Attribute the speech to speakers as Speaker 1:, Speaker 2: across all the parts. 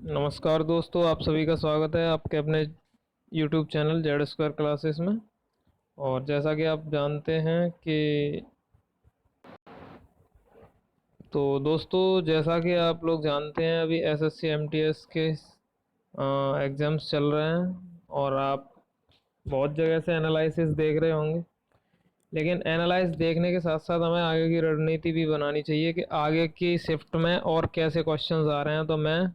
Speaker 1: नमस्कार दोस्तों, आप सभी का स्वागत है आपके अपने YouTube channel Z square classes में। और जैसा कि आप जानते हैं कि तो दोस्तों, जैसा कि आप लोग जानते हैं, अभी एसएससी एमटीएस के एग्ज़ाम्स चल रहे हैं और आप बहुत जगह से एनालिसिस देख रहे होंगे। लेकिन एनालाइज देखने के साथ साथ हमें आगे की रणनीति भी बनानी चाहिए कि आगे की शिफ्ट में और कैसे क्वेश्चंस आ रहे हैं। तो मैं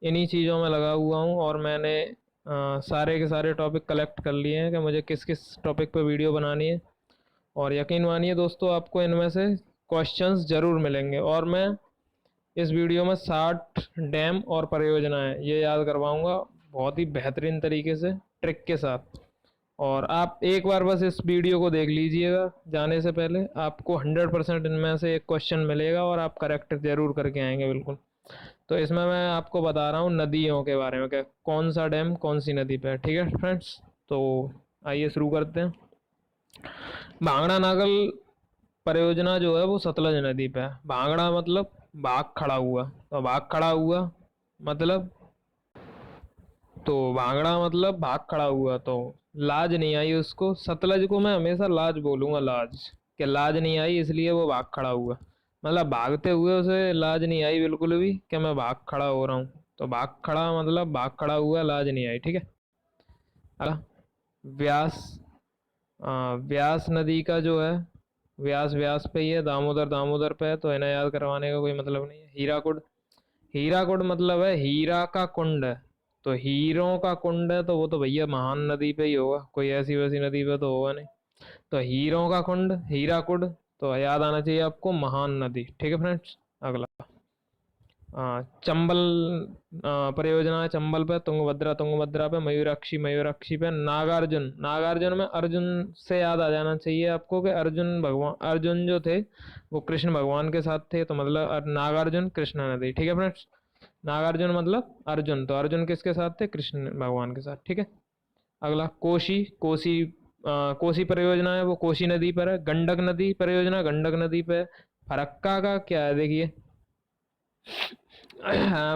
Speaker 1: इन्हीं चीज़ों में लगा हुआ हूँ और मैंने सारे के सारे टॉपिक कलेक्ट कर लिए हैं कि मुझे किस किस टॉपिक पर वीडियो बनानी है। और यकीन मानिए दोस्तों, आपको इनमें से क्वेश्चंस ज़रूर मिलेंगे। और मैं इस वीडियो में 60 डैम और परियोजनाएं ये याद करवाऊंगा बहुत ही बेहतरीन तरीके से, ट्रिक के साथ। और आप एक बार बस इस वीडियो को देख लीजिएगा, जाने से पहले आपको 100% इनमें से एक क्वेश्चन मिलेगा और आप करेक्ट जरूर करके आएंगे बिल्कुल। तो इसमें मैं आपको बता रहा हूँ नदियों के बारे में, क्या कौन सा डैम कौन सी नदी पे है। ठीक है फ्रेंड्स, तो आइए शुरू करते हैं। भांगड़ा नागल परियोजना जो है वो सतलज नदी पे है। भांगड़ा मतलब बाघ खड़ा हुआ, तो बाघ खड़ा हुआ मतलब, तो भांगड़ा मतलब भाग खड़ा हुआ, तो लाज नहीं आई उसको। सतलज को मैं हमेशा लाज बोलूंगा, लाज, कि लाज नहीं आई इसलिए वो भाग खड़ा हुआ। मतलब भागते हुए उसे लाज नहीं आई बिल्कुल भी कि मैं भाग खड़ा हो रहा हूँ। तो भाग खड़ा मतलब भाग खड़ा हुआ, लाज नहीं आई। ठीक है। अगला, व्यास। व्यास नदी का जो है, व्यास व्यास पे ही है, दामोदर दामोदर पे है, तो इन्हें याद करवाने का कोई मतलब नहीं है। हीराकुड, हीराकुड मतलब है हीरा का कुंड है। तो हीरों का कुंड है तो वो तो भैया महान नदी पे ही होगा, कोई ऐसी वैसी नदी पे तो होगा नहीं। तो हीरों का कुंड हीराकुड, तो याद आना चाहिए आपको महान नदी। ठीक है फ्रेंड्स। अगला, चंबल परियोजना है चंबल पे। तुंगभद्रा तुंगभद्रा पे। मयूराक्षी मयूराक्षी पे। नागार्जुन, नागार्जुन में अर्जुन से याद आ जाना चाहिए आपको कि अर्जुन भगवान, अर्जुन जो थे वो कृष्ण भगवान के साथ थे, तो मतलब नागार्जुन कृष्णा नदी। ठीक है फ्रेंड्स। नागार्जुन मतलब अर्जुन, तो अर्जुन किसके साथ थे? कृष्ण भगवान के साथ। ठीक है। अगला, कोसी, कोसी कोसी परियोजना है वो कोसी नदी पर है। गंडक नदी परियोजना गंडक नदी पे है। फरक्का का क्या है देखिए,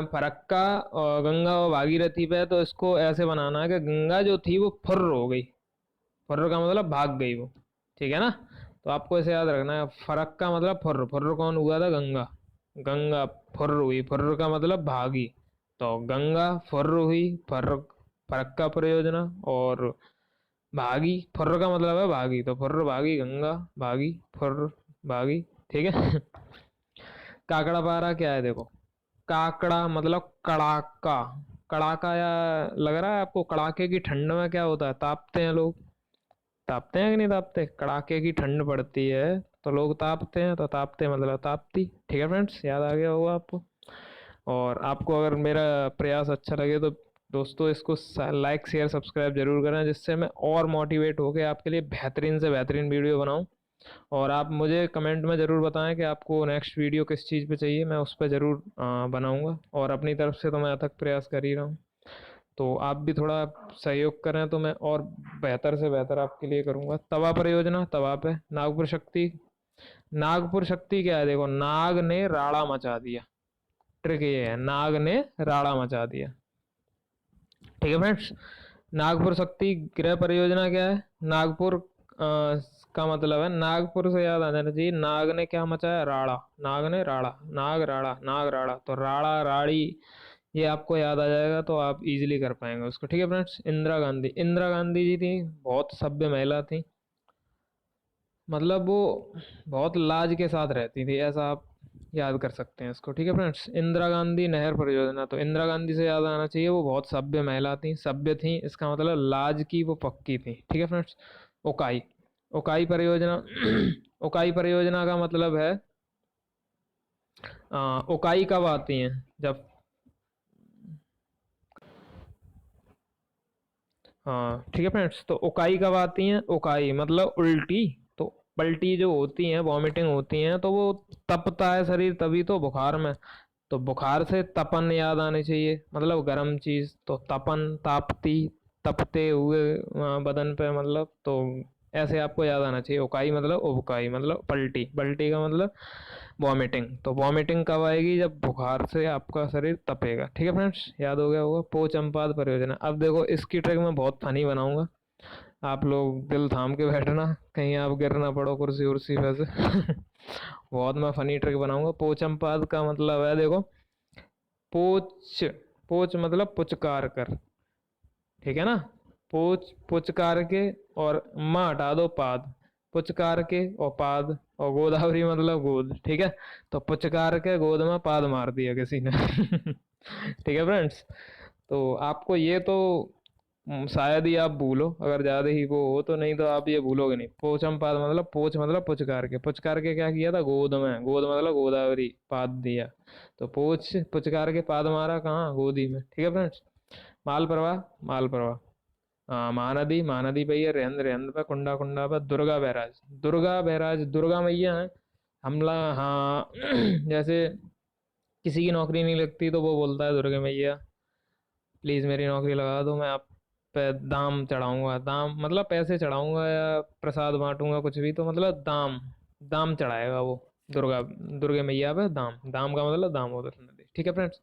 Speaker 1: फरक्का और गंगा और भागीरथी पे है, तो इसको ऐसे बनाना है कि गंगा जो थी वो फुर्र हो गई। फुर्र का मतलब भाग गई वो। ठीक है ना। तो आपको इसे याद रखना है, फरक्का मतलब फुर्र। फुर्र कौन हुआ था? गंगा। गंगा फुर्र हुई, फुर्र का मतलब भागी। तो गंगा फुर्र हुई, फर्र, फरक्का परियोजना। और भागी, फुर्र का मतलब है भागी, तो फुर्र भागी, गंगा भागी, फुर्र भागी। ठीक है। काकड़ा पारा क्या है देखो, काकड़ा मतलब कड़ाका। कड़ाका, या लग रहा है आपको कड़ाके की ठंड में क्या होता है? तापते हैं लोग। तापते हैं कि नहीं तापते? कड़ाके की ठंड पड़ती है तो लोग तापते हैं, तो तापते मतलब तापती। ठीक है फ्रेंड्स, याद आ गया होगा आपको। और आपको अगर मेरा प्रयास अच्छा लगे तो दोस्तों इसको लाइक शेयर सब्सक्राइब जरूर करें, जिससे मैं और मोटिवेट होकर आपके लिए बेहतरीन से बेहतरीन वीडियो बनाऊं। और आप मुझे कमेंट में ज़रूर बताएं कि आपको नेक्स्ट वीडियो किस चीज़ पे चाहिए, मैं उस पर ज़रूर बनाऊंगा। और अपनी तरफ से तो मैं अथक प्रयास कर ही रहा हूँ। तो आप भी थोड़ा सहयोग करें तो मैं और बेहतर से बेहतर आपके लिए करूंगा। तवा परियोजना, तवा पे। नागपुर शक्ति, नागपुर शक्ति क्या है देखो, नाग ने राड़ा मचा दिया। ट्रिक ये है, नाग ने राड़ा मचा दिया। ठीक है फ्रेंड्स। नागपुर शक्ति गृह परियोजना क्या है? नागपुर का मतलब है, नागपुर से याद आ जाना चाहिए, नाग ने क्या मचाया? राड़ा। नाग ने राड़ा, नाग राड़ा, नाग राड़ा, तो राड़ा राड़ी ये आपको याद आ जाएगा, तो आप इजीली कर पाएंगे उसको। ठीक है फ्रेंड्स। इंदिरा गांधी, इंदिरा गांधी जी थी बहुत सभ्य महिला थी। मतलब वो बहुत लाज के साथ रहती थी, ऐसा आप याद कर सकते हैं इसको। ठीक है फ्रेंड्स। इंदिरा गांधी नहर परियोजना, तो इंदिरा गांधी से याद आना चाहिए वो बहुत सभ्य महिला थी। सभ्य थी इसका मतलब लाज की वो पक्की थी। ठीक है फ्रेंड्स। उकाई, उकाई परियोजना, उकाई परियोजना का मतलब है, उकाई कब आती है? जब, हाँ ठीक है फ्रेंड्स, तो उकाई कब आती हैं? उकाई मतलब उल्टी। तो पलटी जो होती हैं, वॉमिटिंग होती हैं, तो वो तपता है शरीर, तभी तो बुखार में। तो बुखार से तपन याद आनी चाहिए, मतलब गर्म चीज, तो तपन, तापती, तपते हुए बदन पे, मतलब तो ऐसे आपको याद आना चाहिए। उकाई मतलब उबकाई, मतलब पलटी, पलटी का मतलब वॉमिटिंग। तो वॉमिटिंग कब आएगी? जब बुखार से आपका शरीर तपेगा। ठीक है फ्रेंड्स, याद हो गया होगा पोचमपाद परियोजना। अब देखो इसकी ट्रिक मैं बहुत फनी बनाऊंगा, आप लोग दिल थाम के बैठना, कहीं आप गिर ना पड़ो कुर्सी उर्सी पे से। बहुत मैं फनी ट्रिक बनाऊंगा। पोचमपाद का मतलब है, देखो, पोच, पोच मतलब पुचकार कर, ठीक है ना। पोच, पुचकार के, और माँ हटा दो पाद, पुचकार के और पाद, और गोदावरी मतलब गोद, ठीक है। तो पुचकार के गोद में पाद मार दिया किसी ने। ठीक है फ्रेंड्स, तो आपको ये तो शायद ही आप भूलो, अगर ज्यादा ही वो हो तो, नहीं तो आप ये भूलोगे नहीं। पोचम पाद मतलब, पोच मतलब पुचकार के, पुचकार के क्या किया था? गोद में, गोद मतलब गोदावरी, पाद दिया। तो पोच, पुचकार के पाद मारा कहाँ? गोदी में। ठीक है फ्रेंड्स। माल प्रवाह, माल प्रवाह, हाँ, महानदी, महानदी पे, ये रेंद, रेंद पे, कुंडा, कुंडा पे, दुर्गा बैराज, दुर्गा बैराज, दुर्गा मैया है। हमला, हाँ। जैसे किसी की नौकरी नहीं लगती तो वो बोलता है दुर्गा मैया प्लीज मेरी नौकरी लगा दो, मैं आप पे दाम चढ़ाऊंगा, दाम मतलब पैसे चढ़ाऊंगा या प्रसाद बांटूंगा, कुछ भी, तो मतलब दाम, दाम चढ़ाएगा वो। दुर्गा, दुर्गा मैया पे दाम, दाम का मतलब दामोदर नदी। ठीक है फ्रेंड्स।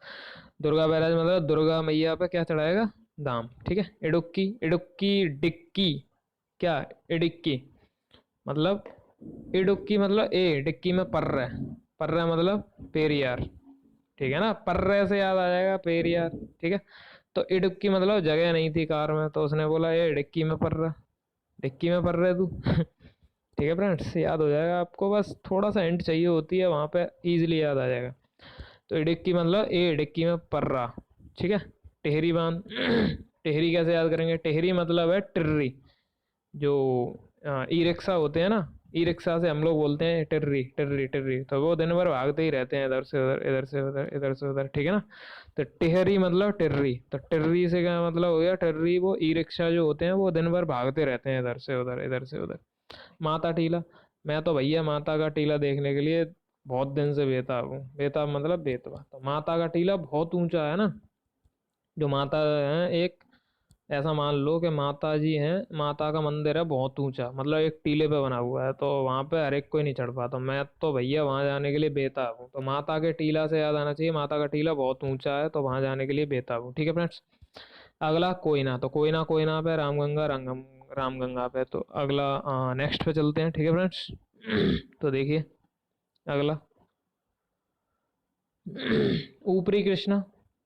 Speaker 1: दुर्गा बैराज मतलब दुर्गा मैया पे क्या चढ़ाएगा? दाम। ठीक है। इडुक्की, इडुक्की डिक्की, क्या? इडिक्की मतलब, इडुक्की मतलब ए, डिक्की में पर्र है, पर्र मतलब पेरियार, ठीक है ना। पर्रे से याद आ जाएगा पेरियार। ठीक है। तो इडुक्की मतलब जगह नहीं थी कार में, तो उसने बोला ये डिक्की में पड़ रहा, डिक्की में पड़ रहे तू। ठीक है फ्रेंड्स, याद हो जाएगा आपको, बस थोड़ा सा हिंट चाहिए होती है वहां पे, इजीली याद आ जाएगा। तो इडिक्की मतलब ए डिक्की में पड़ रहा। ठीक है। टेहरी बांध। टेहरी कैसे याद करेंगे? टेहरी मतलब है टिर्री, जो ई रिक्शा होते हैं ना, ई रिक्शा से हम लोग बोलते हैं टिर्री, टिर्री, टिर्री। तो वो दिन भर भागते ही रहते हैं, इधर से उधर, इधर से उधर, इधर से उधर। ठीक है ना। तो टिहरी मतलब टिर्री, तो टिर्री से क्या मतलब हो गया? टिर्री वो ई रिक्शा जो होते हैं, वो दिन भर भागते रहते हैं इधर से उधर, इधर से उधर। माता टीला, मैं तो भैया माता का टीला देखने के लिए बहुत दिन से बेताब हूँ। बेताब मतलब बेतवा। तो माता का टीला बहुत ऊंचा है ना, जो माता है एक, ऐसा मान लो कि माता जी हैं, माता का मंदिर है बहुत ऊंचा, मतलब एक टीले पे बना हुआ है, तो वहां पे हर एक कोई नहीं चढ़ पाता। मैं तो भैया वहां जाने के लिए बेताब हूँ। तो माता के टीला से याद आना चाहिए, माता का टीला बहुत ऊंचा है, तो वहां जाने के लिए बेताब हूँ। ठीक है फ्रेंड्स। अगला कोयना, तो कोयना, कोयना पे रामगंगा, रामगम, रामगंगा पे। तो अगला नेक्स्ट पे चलते हैं। ठीक है फ्रेंड्स। तो देखिए अगला, ऊपरी कृष्णा,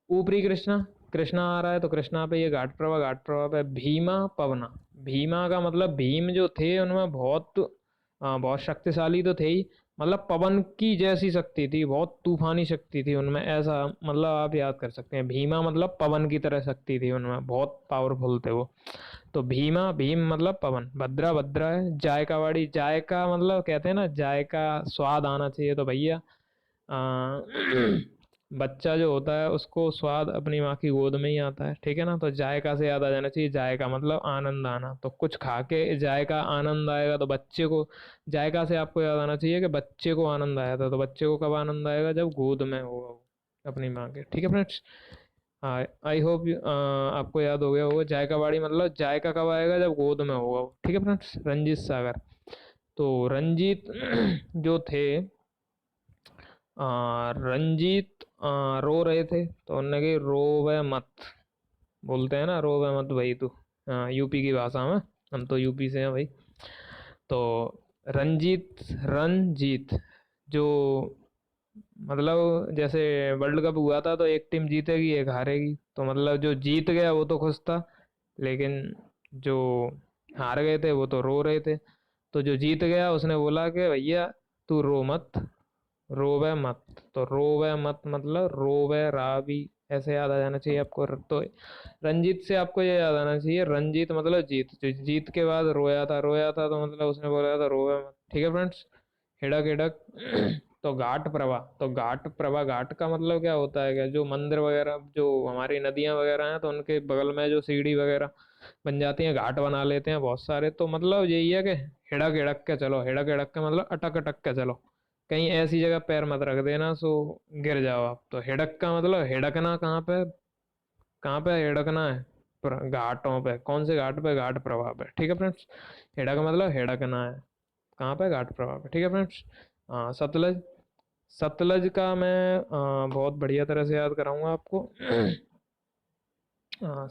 Speaker 1: ऊपरी कृष्णा, कृष्णा आ रहा है तो कृष्णा पे ये घाट प्रभा, घाट प्रभा पे भीमा पवना। भीमा का मतलब भीम जो थे उनमें बहुत बहुत शक्तिशाली तो थे ही, मतलब पवन की जैसी शक्ति थी, बहुत तूफानी शक्ति थी उनमें, ऐसा मतलब आप याद कर सकते हैं। भीमा मतलब पवन की तरह शक्ति थी उनमें, बहुत पावरफुल थे वो। तो भीमा, भीम मतलब पवन। भद्रा, भद्रा है। जायकावाड़ी, जायका मतलब कहते हैं ना, जायका स्वाद आना चाहिए, तो भैया आ, बच्चा जो होता है उसको स्वाद अपनी माँ की गोद में ही आता है। ठीक है ना। तो जायका से याद आ जाना चाहिए, जायका मतलब आनंद आना। तो कुछ खा के जायका आनंद आएगा, तो बच्चे को, जायका से आपको याद आना चाहिए कि बच्चे को आनंद आया था। तो बच्चे को कब आनंद आएगा? जब गोद में होगा वो अपनी माँ के। ठीक है फ्रेंड्स। हाँ, आई होप आपको याद हो गया होगा। जायका बाड़ी मतलब जायका कब आएगा? जब गोद में होगा वो। ठीक है फ्रेंड्स। रंजीत सागर, तो रंजीत जो थे, रंजीत रो रहे थे, तो उन्होंने कही रोवे मत, बोलते हैं ना रोवे मत भाई तू, यूपी की भाषा में, हम तो यूपी से हैं भाई। तो रंजीत, रंजीत जो मतलब जैसे वर्ल्ड कप हुआ था तो एक टीम जीतेगी एक हारेगी, तो मतलब जो जीत गया वो तो खुश था, लेकिन जो हार गए थे वो तो रो रहे थे। तो जो जीत गया उसने बोला कि भैया तू रो मत, रोवे मत। तो रोवे मत मतलब रोवे रावी, ऐसे याद आ जाना चाहिए आपको। तो रंजीत से आपको ये याद आना चाहिए, रंजीत मतलब जीत, जो जीत के बाद रोया था, रोया था तो मतलब उसने बोला था रोवे मत। ठीक है फ्रेंड्स। हिड़क, हिड़क। तो घाट प्रभा, तो घाट प्रभा, घाट का मतलब क्या होता है? क्या जो मंदिर वगैरह, जो हमारी नदियां वगैरह हैं, तो उनके बगल में जो सीढ़ी वगैरह बन जाती हैं, घाट बना लेते हैं बहुत सारे, तो मतलब यही है कि हिड़क, हिड़क के चलो। हिड़क, हिड़क के मतलब अटक, अटक के चलो, कहीं ऐसी जगह पैर मत रख देना सो गिर जाओ आप। तो हिड़क का मतलब हिड़कना, कहाँ पे, कहाँ पे हिड़कना है? घाटों पे, कौन से घाट पे, घाट प्रवाह पे, ठीक है फ्रेंड्स। हेड़ा का मतलब हेड़कना है, कहाँ पे, घाट प्रवाह पे, ठीक है फ्रेंड्स। सतलज, सतलज का मैं बहुत बढ़िया तरह से याद कराऊंगा आपको।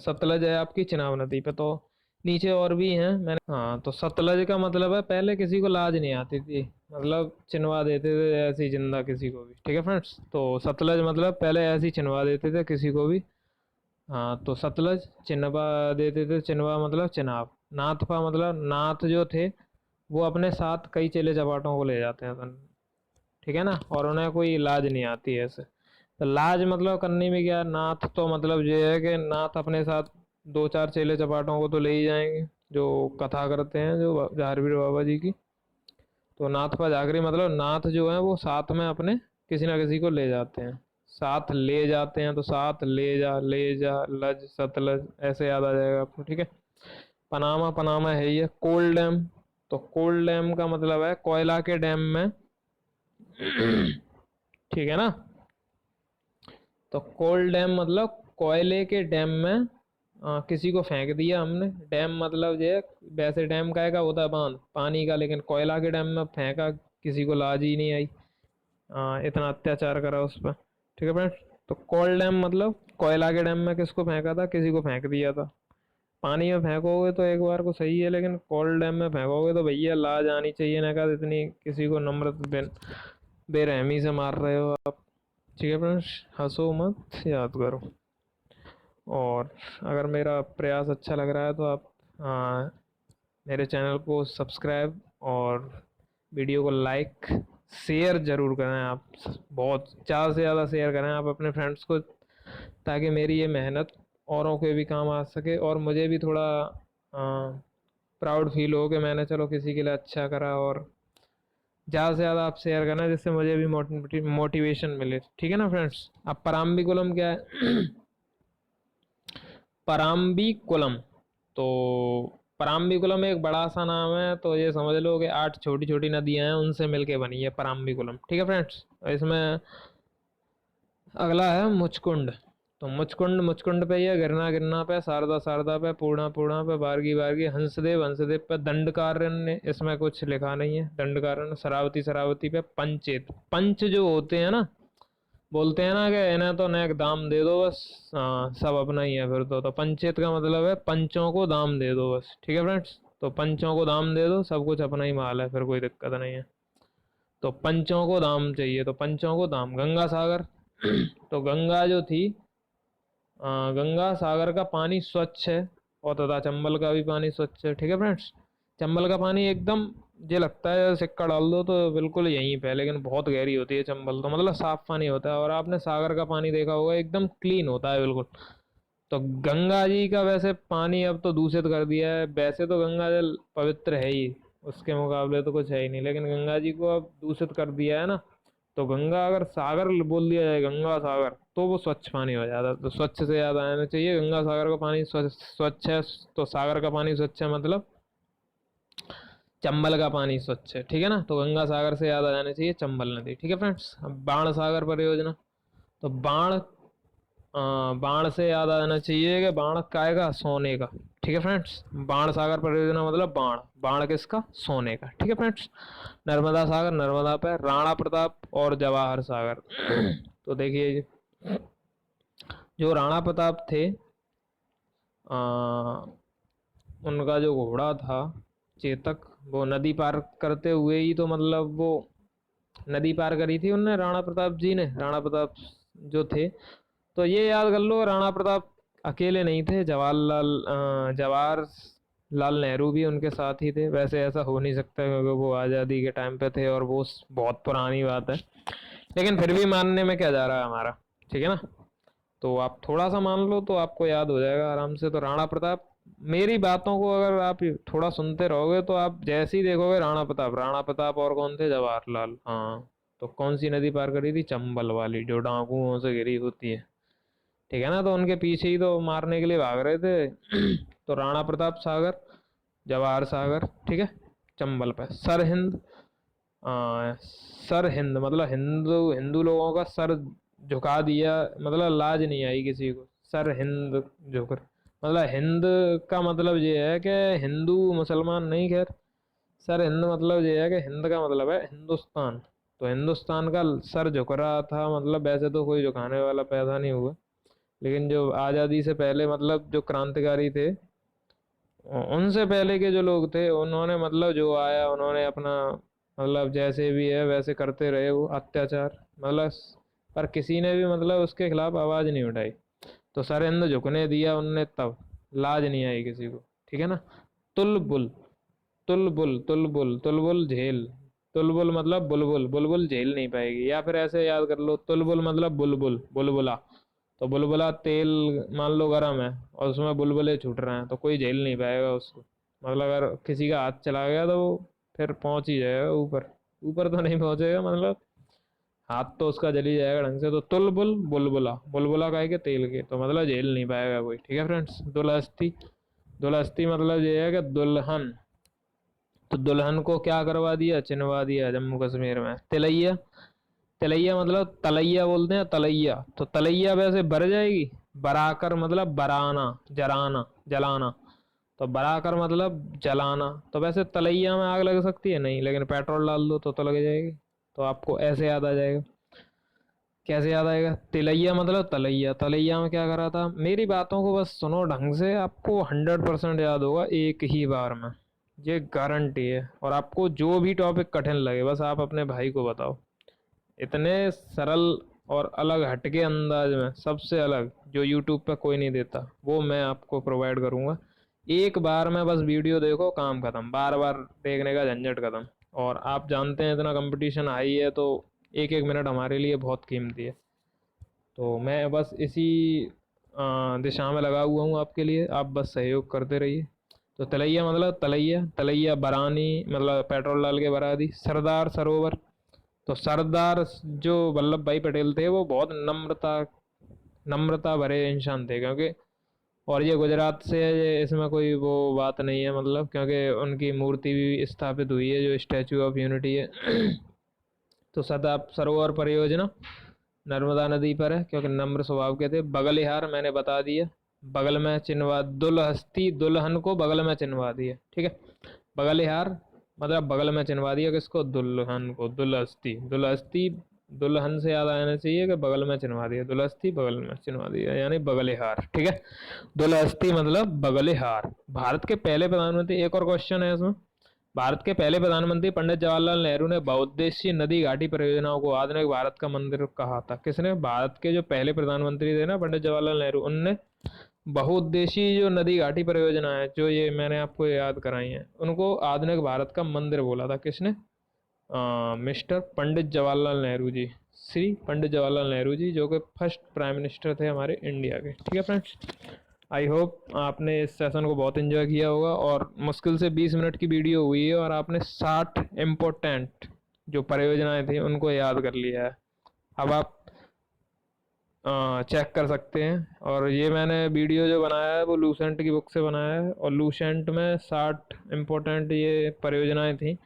Speaker 1: सतलज है आपकी चिनाब नदी पे, तो नीचे और भी हैं मैंने। हाँ, तो सतलज का मतलब है पहले किसी को लाज नहीं आती थी, मतलब चिनवा देते थे ऐसी जिंदा किसी को भी, ठीक है फ्रेंड्स। तो सतलज मतलब पहले ऐसी चिनवा देते थे किसी को भी। हाँ, तो सतलज चिनवा देते थे, चिनवा मतलब चिनाब। नाथपा मतलब नाथ जो थे वो अपने साथ कई चेले चपाटों को ले जाते हैं, ठीक है ना, और उन्हें कोई लाज नहीं आती है ऐसे। तो लाज मतलब करने में क्या, नाथ तो मतलब ये है कि नाथ अपने साथ दो चार चेले चपाटों को तो ले ही जाएंगे, जो कथा करते हैं जो जहारवीर बाबा जी की। तो नाथ पर जागरी मतलब नाथ जो है वो साथ में अपने किसी ना किसी को ले जाते हैं, साथ ले जाते हैं, तो साथ ले जा लज सतलज ऐसे याद आ जाएगा आपको, ठीक है। पनामा, पनामा है ये कोल डैम। तो कोल डैम का मतलब है कोयला के डैम में, ठीक है ना। तो कोल डैम मतलब कोयले के डैम में किसी को फेंक दिया हमने। डैम मतलब ये वैसे डैम का का होता है बांध पानी का, लेकिन कोयला के डैम में फेंका, किसी को लाज ही नहीं आई, इतना अत्याचार करा उस पर, ठीक है फ्रेंड्स। तो कोल डैम मतलब कोयला के डैम में किसको फेंका था, किसी को फेंक दिया था। पानी में फेंकोगे तो एक बार को सही है, लेकिन कोल डैम में फेंकोगे तो भैया लाज आनी चाहिए ना, कहा इतनी किसी को नम्रता बेरहमी से मार रहे हो आप, ठीक है फ्रेंड्स। हंसो मत, याद करो। और अगर मेरा प्रयास अच्छा लग रहा है तो आप आ, मेरे चैनल को सब्सक्राइब और वीडियो को लाइक शेयर ज़रूर करें आप, बहुत ज़्यादा से ज़्यादा शेयर करें आप अपने फ्रेंड्स को, ताकि मेरी ये मेहनत औरों के भी काम आ सके, और मुझे भी थोड़ा प्राउड फील हो कि मैंने चलो किसी के लिए अच्छा करा। और ज़्यादा से ज़्यादा आप शेयर करना जिससे मुझे भी मोटिवेशन मिले, ठीक है ना फ्रेंड्स। अब पराम्बीकुलम क्या है? पराम्बीकुलम, तो पराम्बीकुलम एक बड़ा सा नाम है, तो ये समझ लो कि 8 छोटी छोटी नदियां हैं उनसे मिलके बनी है पराम्बीकुलम, ठीक है फ्रेंड्स। इसमें अगला है मुचकुंड। तो मुचकुंड, मुचकुंड पे ये गिरना, गिरना पे शारदा, शारदा पे पूर्णा, पूर्णा पे बारगी, बारगी हंसदेव, हंसदेव पे दंडकारण्य, इसमें कुछ लिखा नहीं है दंडकारण्य, शरावती, शरावती पे पंचेत। पंच जो होते हैं ना, बोलते हैं ना कि इन्हें तो नेक दाम दे दो बस, हाँ सब अपना ही है फिर तो पंचेत का मतलब है पंचों को दाम दे दो बस, ठीक है फ्रेंड्स। तो पंचों को दाम दे दो, सब कुछ अपना ही माल है, फिर कोई दिक्कत नहीं है। तो पंचों को दाम चाहिए, तो पंचों को दाम। गंगा सागर, तो गंगा जो थी, गंगा सागर का पानी स्वच्छ है, और तथा चंबल का भी पानी स्वच्छ है, ठीक है फ्रेंड्स। चंबल का पानी एकदम, ये लगता है सिक्का डाल दो तो बिल्कुल यहीं पे, लेकिन बहुत गहरी होती है चंबल, तो मतलब साफ पानी होता है। और आपने सागर का पानी देखा होगा, एकदम क्लीन होता है बिल्कुल। तो गंगा जी का वैसे पानी अब तो दूषित कर दिया है, वैसे तो गंगा जल पवित्र है ही, उसके मुकाबले तो कुछ है ही नहीं, लेकिन गंगा जी को अब दूषित कर दिया है ना। तो गंगा अगर सागर बोल दिया जाए, गंगा सागर, तो वो स्वच्छ पानी हो जाता है। तो स्वच्छ से याद आना चाहिए, गंगा सागर का पानी स्वच्छ है, तो सागर का पानी स्वच्छ है मतलब चंबल का पानी स्वच्छ है, ठीक है ना। तो गंगा सागर से याद आ जाना चाहिए चंबल नदी, ठीक है फ्रेंड्स। अब बाण सागर परियोजना, तो बाण से याद आ जाना चाहिए कि बाण काय का, सोने का, ठीक है फ्रेंड्स। बाण सागर परियोजना मतलब बाण, बाण किसका, सोने का, ठीक है फ्रेंड्स। नर्मदा सागर, नर्मदा पे राणा प्रताप और जवाहर सागर। तो देखिए जो राणा प्रताप थे, आ, उनका जो घोड़ा था चेतक, वो नदी पार करते हुए ही तो मतलब वो नदी पार करी थी उनने, राणा प्रताप जी ने, राणा प्रताप जो थे। तो ये याद कर लो, राणा प्रताप अकेले नहीं थे, जवाहर लाल नेहरू भी उनके साथ ही थे। वैसे ऐसा हो नहीं सकता क्योंकि वो आज़ादी के टाइम पे थे, और वो बहुत पुरानी बात है, लेकिन फिर भी मानने में क्या जा रहा है हमारा, ठीक है ना। तो आप थोड़ा सा मान लो तो आपको याद हो जाएगा आराम से। तो राणा प्रताप, मेरी बातों को अगर आप थोड़ा सुनते रहोगे तो आप जैसे ही देखोगे राणा प्रताप, राणा प्रताप और कौन थे, जवाहरलाल, हाँ। तो कौन सी नदी पार करी थी, चंबल वाली, जो डाकुओं से घिरी होती है, ठीक है ना। तो उनके पीछे ही तो मारने के लिए भाग रहे थे। तो राणा प्रताप सागर, जवाहर सागर, ठीक है। चंबल पे सर हिंद, सर हिंद मतलब हिंदू, हिंदू लोगों का सर झुका दिया, मतलब लाज नहीं आई किसी को, सर हिंद झुक, मतलब हिंद का मतलब ये है कि हिंदू मुसलमान नहीं, खैर सर हिंद मतलब ये है कि हिंद का मतलब है हिंदुस्तान। तो हिंदुस्तान का सर झुक रहा था, मतलब वैसे तो कोई झुकाने वाला पैदा नहीं हुआ, लेकिन जो आज़ादी से पहले मतलब जो क्रांतिकारी थे, उनसे पहले के जो लोग थे उन्होंने मतलब जो आया उन्होंने अपना मतलब जैसे भी है वैसे करते रहे वो अत्याचार, मतलब पर किसी ने भी मतलब उसके खिलाफ आवाज़ नहीं उठाई। तो सर हिंद झुकने दिया उनने तब, लाज नहीं आई किसी को। ठीक है ना। तुलबुल, तुलबुल तुलबुल तुलबुल झेल, तुलबुल मतलब बुलबुल, बुलबुल झेल नहीं पाएगी। या फिर ऐसे याद कर लो, तुलबुल मतलब बुलबुल, बुलबुला। तो बुलबुला तेल मान लो गर्म है और उसमें बुलबुले छूट रहे हैं, तो कोई झेल नहीं पाएगा उसको। मतलब अगर किसी का हाथ चला गया तो वो फिर पहुंच ही जाएगा ऊपर। ऊपर तो नहीं पहुंचेगा, मतलब हाथ तो उसका जल ही जाएगा ढंग से। तो तुलबुल बुलबुला, बुलबुला का है कि तेल के, तो मतलब झेल नहीं पाएगा कोई। ठीक है फ्रेंड्स। दुलहस्ती, दुलहस्ती मतलब ये है कि दुल्हन। तो दुल्हन को क्या करवा दिया, चिनवा दिया जम्मू कश्मीर में। तिलैया, तिलैया मतलब तलैया बोलते हैं, तलैया। तो तलैया वैसे भर जाएगी, बराकर मतलब बराना, जराना, जलाना। तो बराकर मतलब जलाना। तो वैसे तलैया में आग लग सकती है नहीं, लेकिन पेट्रोल डाल दो तो लग जाएगी। तो आपको ऐसे याद आ जाएगा। कैसे याद आएगा, तिलैया मतलब तलैया। तलैया में क्या करा था, मेरी बातों को बस सुनो ढंग से, आपको 100% याद होगा एक ही बार में, ये गारंटी है। और आपको जो भी टॉपिक कठिन लगे बस आप अपने भाई को बताओ। इतने सरल और अलग हटके अंदाज में, सबसे अलग जो यूट्यूब पे कोई नहीं देता, वो मैं आपको प्रोवाइड करूंगा। एक बार में बस वीडियो देखो, काम खत्म, बार बार देखने का झंझट खत्म। और आप जानते हैं इतना कंपटीशन हाई है, तो एक एक मिनट हमारे लिए बहुत कीमती है। तो मैं बस इसी दिशा में लगा हुआ हूँ आपके लिए, आप बस सहयोग करते रहिए। तो तलैया मतलब तलैया, तलैया बरानी मतलब पेट्रोल डाल के बरा दी। सरदार सरोवर, तो सरदार जो वल्लभ भाई पटेल थे वो बहुत नम्रता, नम्रता भरे इंसान थे, क्योंकि और ये गुजरात से है, ये इसमें कोई वो बात नहीं है, मतलब क्योंकि उनकी मूर्ति भी स्थापित हुई है जो स्टैचू ऑफ यूनिटी है। तो सरदार सरोवर परियोजना नर्मदा नदी पर है, क्योंकि नम्र स्वभाव के थे। बगलिहार मैंने बता दिया, बगल में चिन्हवा, दुलहस्ती दुल्हन को बगल में चिन्हवा दिया। ठीक है। बगलिहार मतलब बगल में चिन्हवा दिया किसको, दुल्हन को। दुलहस्ती, दुलहस्ती दुल्हन से याद आना चाहिए कि बगल में चिन्हवा दिया, दुलहस्ती बगल में चिन्हवा दिया, यानी बगलिहार। ठीक है। दुलहस्ती मतलब बगलिहार। भारत के पहले प्रधानमंत्री, एक और क्वेश्चन है इसमें, भारत के पहले प्रधानमंत्री पंडित जवाहरलाल नेहरू ने बहुउद्देशीय नदी घाटी परियोजनाओं को आधुनिक भारत का मंदिर कहा था। किसने, भारत के जो पहले प्रधानमंत्री थे ना पंडित जवाहरलाल नेहरू, उनने बहुउद्देशीय जो नदी घाटी परियोजना है, जो ये मैंने आपको याद कराई है, उनको आधुनिक भारत का मंदिर बोला था। किसने, मिस्टर पंडित जवाहरलाल नेहरू जी, श्री पंडित जवाहरलाल नेहरू जी, जो कि फर्स्ट प्राइम मिनिस्टर थे हमारे इंडिया के। ठीक है फ्रेंड्स। आई होप आपने इस सेशन को बहुत एंजॉय किया होगा, और मुश्किल से 20 मिनट की वीडियो हुई है और आपने 60 इम्पोर्टेंट जो परियोजनाएं थी उनको याद कर लिया है। अब आप चेक कर सकते हैं। और ये मैंने वीडियो जो बनाया है वो लूसेंट की बुक से बनाया है, और लूसेंट में 60 इम्पोर्टेंट ये परियोजनाएं थी,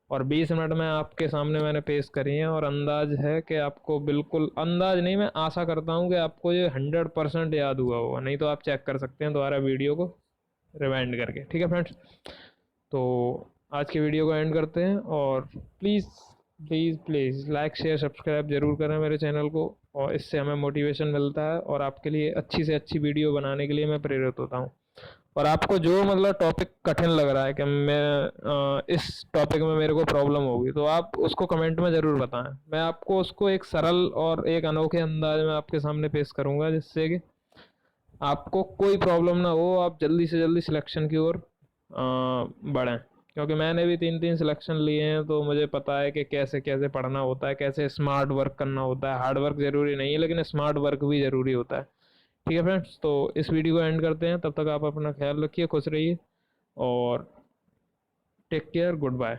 Speaker 1: और 20 मिनट में आपके सामने मैंने पेश करी हैं। और अंदाज है कि आपको, बिल्कुल अंदाज नहीं, मैं आशा करता हूँ कि आपको ये 100% याद हुआ होगा, नहीं तो आप चेक कर सकते हैं दोबारा वीडियो को रिवाइंड करके। ठीक है फ्रेंड्स। तो आज की वीडियो को एंड करते हैं, और please please please like share subscribe जरूर करें मेरे चैनल को, और इससे हमें मोटिवेशन मिलता है, और आपके लिए अच्छी से अच्छी वीडियो बनाने के लिए मैं प्रेरित होता हूँ। और आपको जो मतलब टॉपिक कठिन लग रहा है कि मैं इस टॉपिक में मेरे को प्रॉब्लम होगी, तो आप उसको कमेंट में ज़रूर बताएं, मैं आपको उसको एक सरल और एक अनोखे अंदाज में आपके सामने पेश करूंगा, जिससे कि आपको कोई प्रॉब्लम ना हो, आप जल्दी से जल्दी सिलेक्शन की ओर बढ़ें। क्योंकि मैंने भी 3 3 सिलेक्शन लिए हैं, तो मुझे पता है कि कैसे कैसे पढ़ना होता है, कैसे स्मार्ट वर्क करना होता है। हार्ड वर्क ज़रूरी नहीं है, लेकिन स्मार्ट वर्क भी ज़रूरी होता है। ठीक है फ्रेंड्स, तो इस वीडियो को एंड करते हैं, तब तक आप अपना ख्याल रखिए, खुश रहिए, और टेक केयर, गुड बाय।